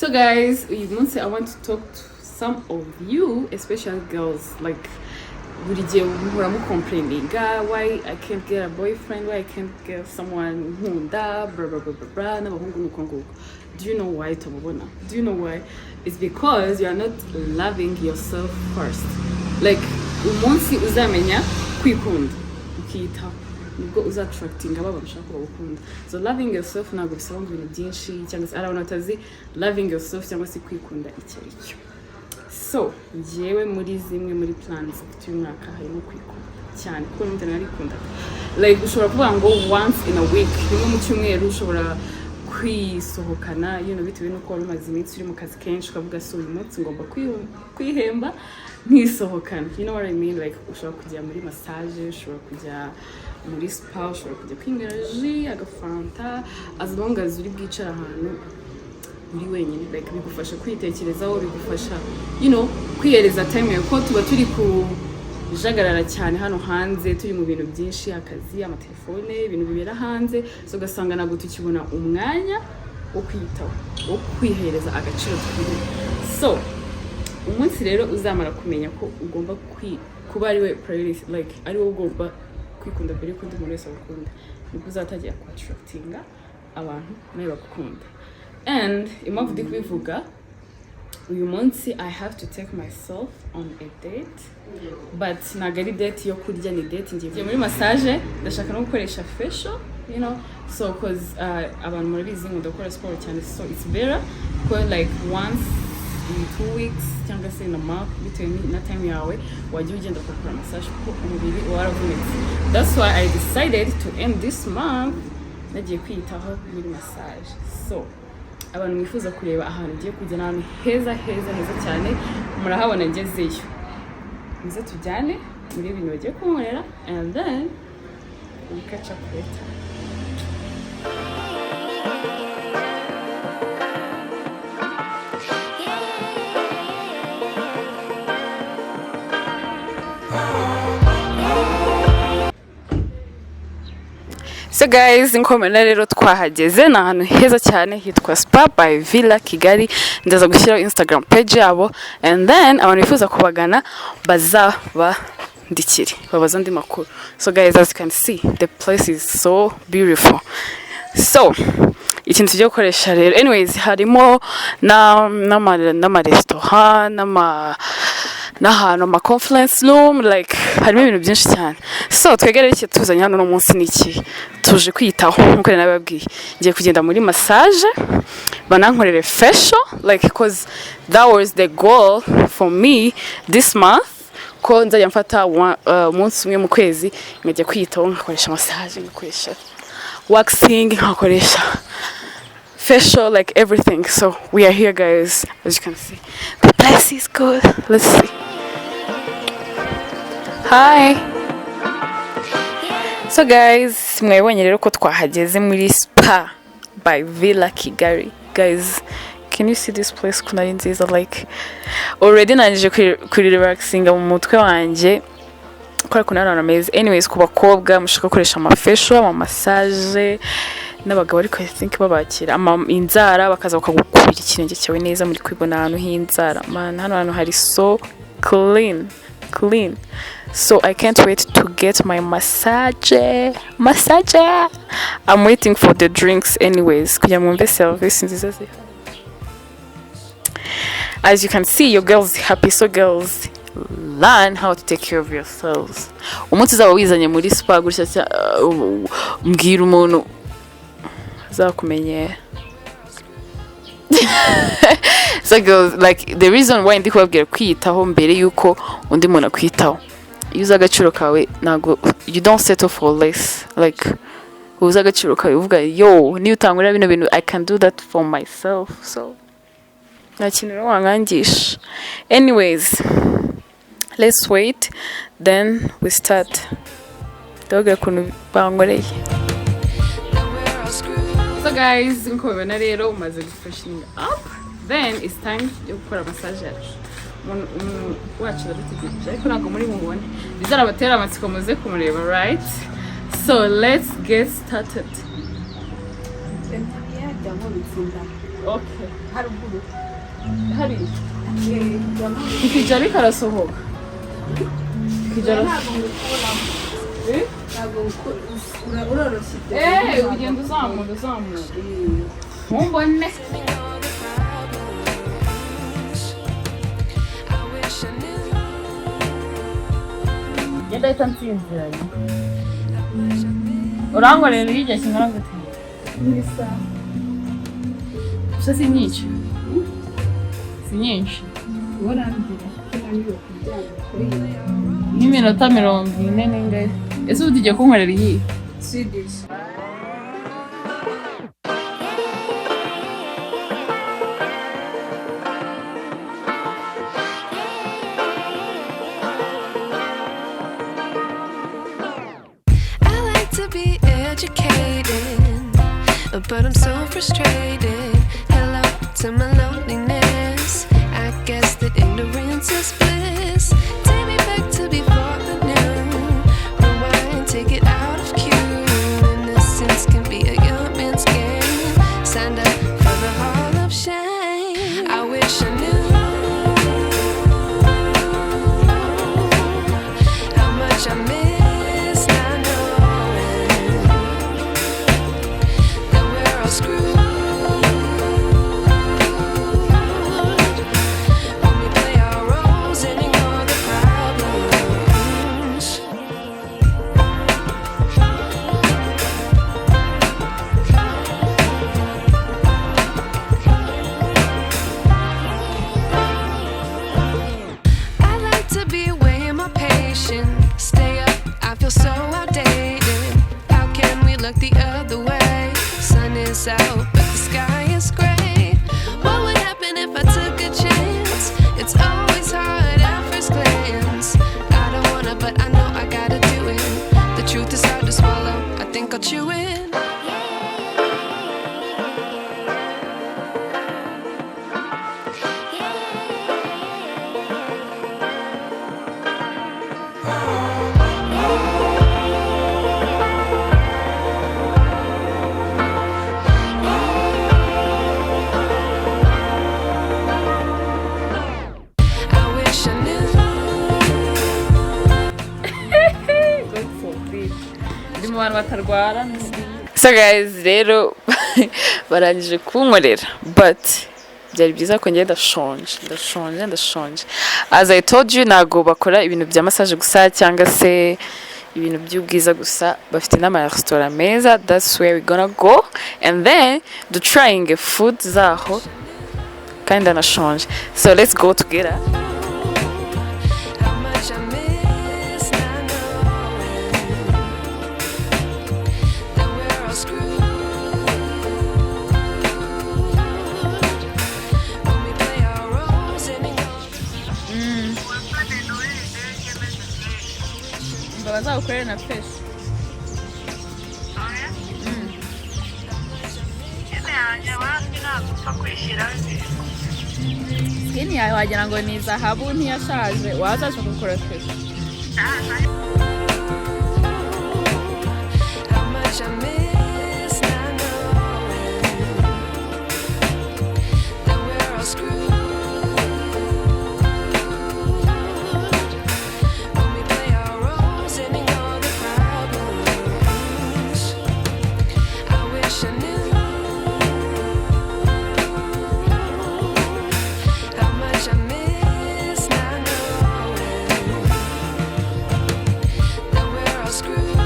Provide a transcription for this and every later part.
So guys, I want to talk to some of you, especially girls, like buri gihe muhora complaininga why I can't get a boyfriend, why I can't get someone nkunda blah blah blah blah blah n'abahungu nuko nguko. Do you know why tababona? Do you know why? It's because you are not loving yourself first. Like umunsi uzamenya kwikunda ukiyitaho nibwo uzattracting ababa bashaka bagukunda. So loving yourself ntabwo bisaba ngo ibintu byinshi cyangwa se arabona utazi loving yourself cyangwa se kwikunda icyo aricyo. So jewe muri zimwe muri plans y'umwaka harimo kwikunda cyane kuko n'undi narikunda. Like ushobora kuvuga ngo once in a week rimwe mu cyumweru ushobora kwisohokana bitewe nuko wari umaze iminsi uri mu kazi kenshi ukavuga so uyu munsi ngomba kwihemba nkisohokana. You know what I mean? Like ushobora kujya muri massage, ushobora kujya muri spa, ushobora kujya kwinywera ji agafanta, as long as uri bwicara ahantu uri wenyine, like bigufasha kwitekerezaho, bigufasha kwihereza time yawe ko tuba turi kujagarara cyane hano hanze, turi mu bintu byinshi, akazi, amatelefone, ibintu bibera hanze, so ugasanga ntabwo tukibona umwanya wo kwitaho, wo kwihereza agaciro twibona. So umunsi rero uzamara kumenya ko ugomba kuba ari we priority, like ari wowe ugomba kwikunda mbere yuko undi muntu wese agukunda, nibwo uzatangira attractinga abantu nawe bagukunda. And impamvu ndi kubivuga uyu munsi I have to take myself on a date, but ntabwo ari date yo kurya, ni date ngiye muri massage, ndashaka no gukoresha facial, so cause abantu murabizi nkunda gukora sport cyane, so it's better like once in 2 weeks cyangwa se in a month bitewe na time yawe wajya ugenda gukora massage kuko umubiri waravunitse. That's why I decided to end this month nagiye kwiyitaho muri massage. So abantu mwifuza kureba ahantu ugiye kujya n'ahantu heza cyane murahabona ngezeyo, muze tujyane muri ibintu bagiye kunkorera and then we catch up later. So guys, inkomena rero twahageze na ahantu heza cyane hitwa Spa by Villa Kigali. Ndaza gushyiraho Instagram page yabo and then abantu bifuza kubagana bazabandikire babaza ndi makuru. So guys, as you can see, the place is so beautiful. So ikintu cyo gukoresha rero, anyways, harimo n'ama restaurant n'ahantu ama conference room, like harimo ibintu byinshi cyane. So twegereye iki tuzanye hano no munsi niki tuje kwitaho nkuko nababwiye, ngiye kugenda muri massage banankorere facial, like because that was the goal for me this month, ko nzajya mfata umunsi umwe mu kwezi ngajya kwitaho, ngakoresha massage, ngakoresha waxing, ngakoresha facial, like everything. So we are here guys, as you can see the place is good. Let's see. Hi. So guys, mwabonye rero ko twahageze muri Spa by Villa Kigali. Guys, can you see this place? Kuna ari nziza, like already nanjye kuri relaxinga mu mutwe wanje kora kuna ari amazing. Anyways, ku bakobwa mushaka gukoresha ama facial, ama massage, n'abagabo ariko I think babakira inzara bakaza bakagukubira ikirenge cyawe neza, muri kwibona ahantu h'inzara. Man, hano hari so clean. So I can't wait to get my massage. I'm waiting for the drinks anyways. Kuya mwumve service nziza. As you can see, your girls happy. So girls, learn how to take care of yourselves. Umunsi uzaba wizanye muri spa gutya mbwira umuntu zakumenye. So girls, like the reason why ndi kubabwira kwiyitaho mbere yuko undi muntu akwitaho, uza agaciro kawe, nago you don't settle for less. Like uza agaciro kawe uvuga yo ni utangurira bino bintu, I can do that for myself. So nta kintu wangangisha. Anyways, let's wait then we start. Doga kuntu bangoreye. So guys, nko bibona rero umaze gufreshening up, then it's time yo gukora massage yacu. Wacu ndarutegije ariko ntabwo muri mubone bizarabatera amatsiko muze kumureba, right? So let's get started. yajyamo bitsinda Okay. haruguru Hari. Ikijari karasohoka. Ikijari. ntabwo uroroshye Ugenda uzamura. Mumbone. Genda ahita nsinziranye. Urangorera igihe kingana gute? n'isaha Gusa si nyinshi. Si nyinshi. urambwira ko naniwe kuryama kuri iyo Nk'iminota 40 n'ingahe. Ese ubu tugiye kunkorera iyi? Swedish. I like to be educated, but I'm so frustrated. Hello to my loneliness. I guess that ignorance is bliss. Take me back to before the new. Rewind, take it out of cue. Innocence can be a young man's game. Signed up for the hall of shame. I wish I knew how much I miss not knowing that we're all screwed when we play our roles and ignore the problems. I like to be away my patience. Stay up, I feel so outdated. How can we look the other way? Sun is out, but the sky is gray. What would happen if I took a chance? It's always hard at first glance. I don't wanna, but I know I gotta do it. The truth is hard to swallow. I think I'll chew it. I wish I knew. God forbid. Ndi mu bantu batarwara. So guys, rero barangije kunkorera, but byari byiza ko njye ndashonje. As I told you, ntago bakora ibintu bya massage gusa cyangwa se ibintu by'ubwiza gusa, bafite n'amaresitora meza. That's where we gonna go and then do trying food zaho kandi ndanashonje. So let's go together. How much I miss not knowing that we're all screwed when we play our roles and ignore. Ngo bazagukorere na fresh. Skin yawe wagira ngo ni zahabu ntiyashaje, wazaje gukora fresh. How much I miss not knowing that we're all screwed when we play our roles and ignore the problems. I wish I knew how much I miss not knowing that we're all screwed.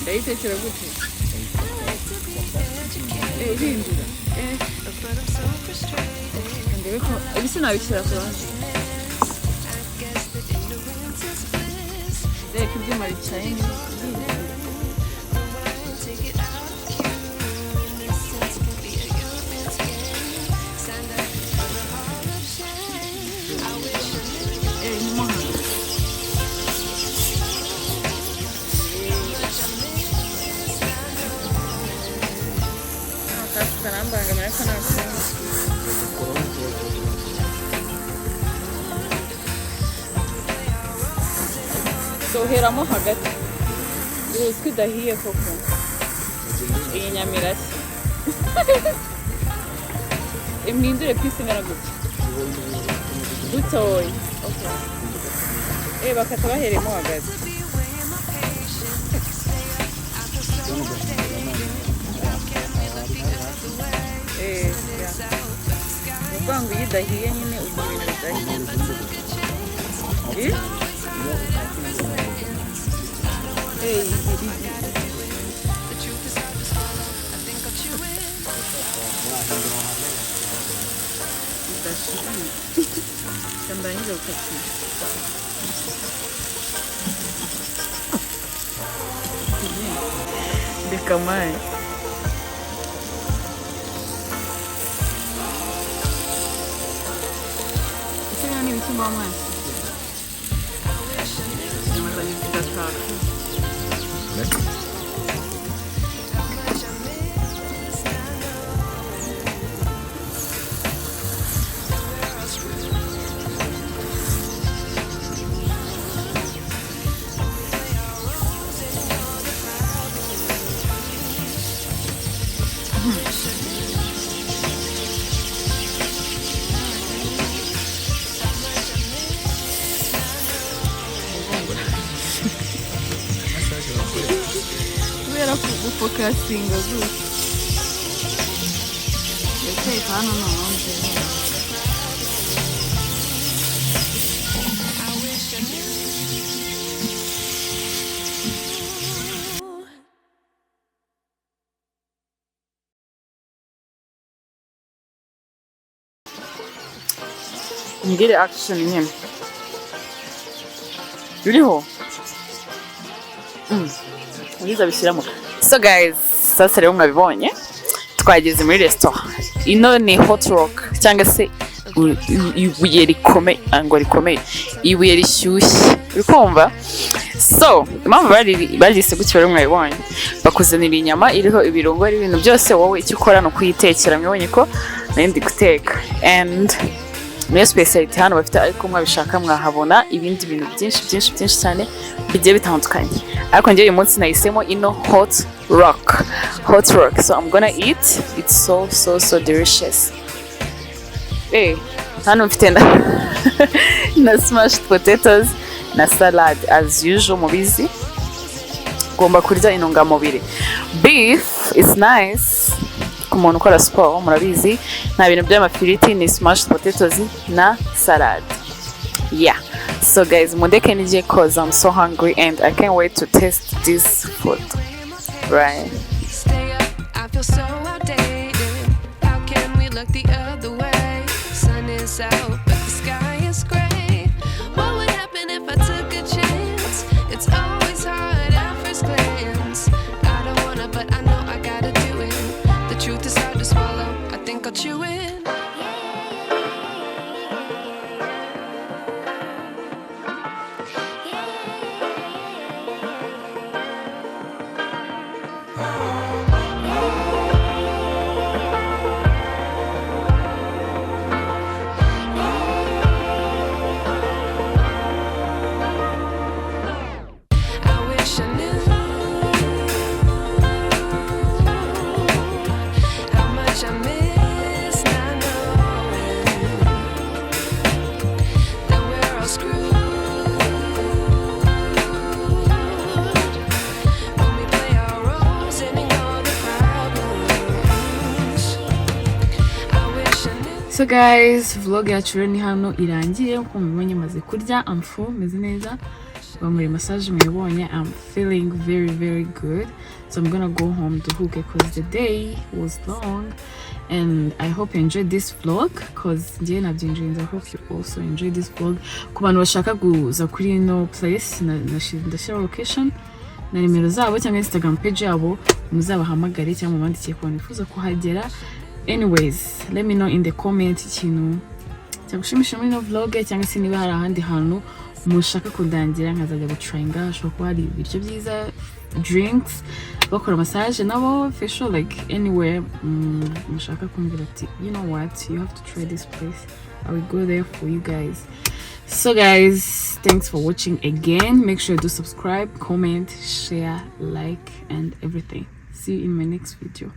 Ndayitekera gute? Urindira. But I'm so frustrated. Ndebe ko ibisi nabishyira ku ruhande. I guess that ignorance is bliss. Reka ibyuma bicaye neza. Rewind, take it out of cue. Innocence can be a young man's game. Signed up for the hall of shame. I wish I knew Inyuma hano. ariko ntabwo soheramo hagati uzi ko idahiye koko iyi nyama irashya imwindure pisi ingana gutya dutoya bakata baheremo hagati uvuga ngo iyo idahiye nyine ubwo ibintu bidahiye Tambahinga gukatira Dekamaye Ese ni ibiki mwamazi Nyamazanye kudataka Focasinga gutya yacaye hano nonze umbwire action nyine uriho Uliza bishyiramo So guys, sasa rero mwabibonye twageze muri restaurant. Ino ni Hot Rock cyangwa se ibuye rikomeye. Ibuye rishyushye. Uri kumva? So, impamvu barise gutyo rero mwabibonye. Bakuzanira inyama iriho ibirungo ari ibintu byose wowe icyo ukora no kuyitekera mwabonye ko nandi guteka. And niyo speciality hano bafite ariko mwabishaka mwahabona ibindi bintu byinshi cyane bigiye bitandukanye. Ariko njye uyu munsi nahisemo ino Hot Rock. So I'm gonna eat. It's so delicious. Hano mfite na smashed potatoes na salad as usual mubizi. Gomba kurya intungamubiri. Beef is nice. Kumuntu ukora sport murabizi nta bintu by'amafiriti ni smashed potatoes na salad. Yeah. So guys, mundeke nije cause I'm so hungry and I can't wait to taste this food. Right. Stay up, I feel so outdated. How can we look the other way? Sun is out, but the sky is gray. What would happen if I took a chance? It's always hard at first glance. I don't wanna, but I know I gotta do it. The truth is hard to swallow. I think I'll chew it. So guys, vlog yacu rero ni hano irangiye uko mubonye maze kurya I'm full meze neza bamuri massage muyibonye I'm feeling very good so I'm gonna go home to hook because the day was long and I hope you enjoyed this vlog because njye nabyinjoyed. I hope you also enjoyed this vlog. Ku bantu bashaka kuza kuri no place ndashira location na nimero zabo cyangwa Instagram page yabo muzabahamagare cyangwa mubandike ko nifuza kuhagera. Anyways, let me know in the comment ikintu cyagushimisha muri no vlog cyangwa se niba hari ahandi hantu mushaka kundangira nkazajya gutrayinga, hashobora kuba hari ibiryo byiza, drinks, bakora massage nabo facial, like anywhere mushaka kumbwira ati you know what, you have to try this place, I will go there for you guys. So guys, thanks for watching again. Make sure to subscribe, comment, share, like and everything. See you in my next video.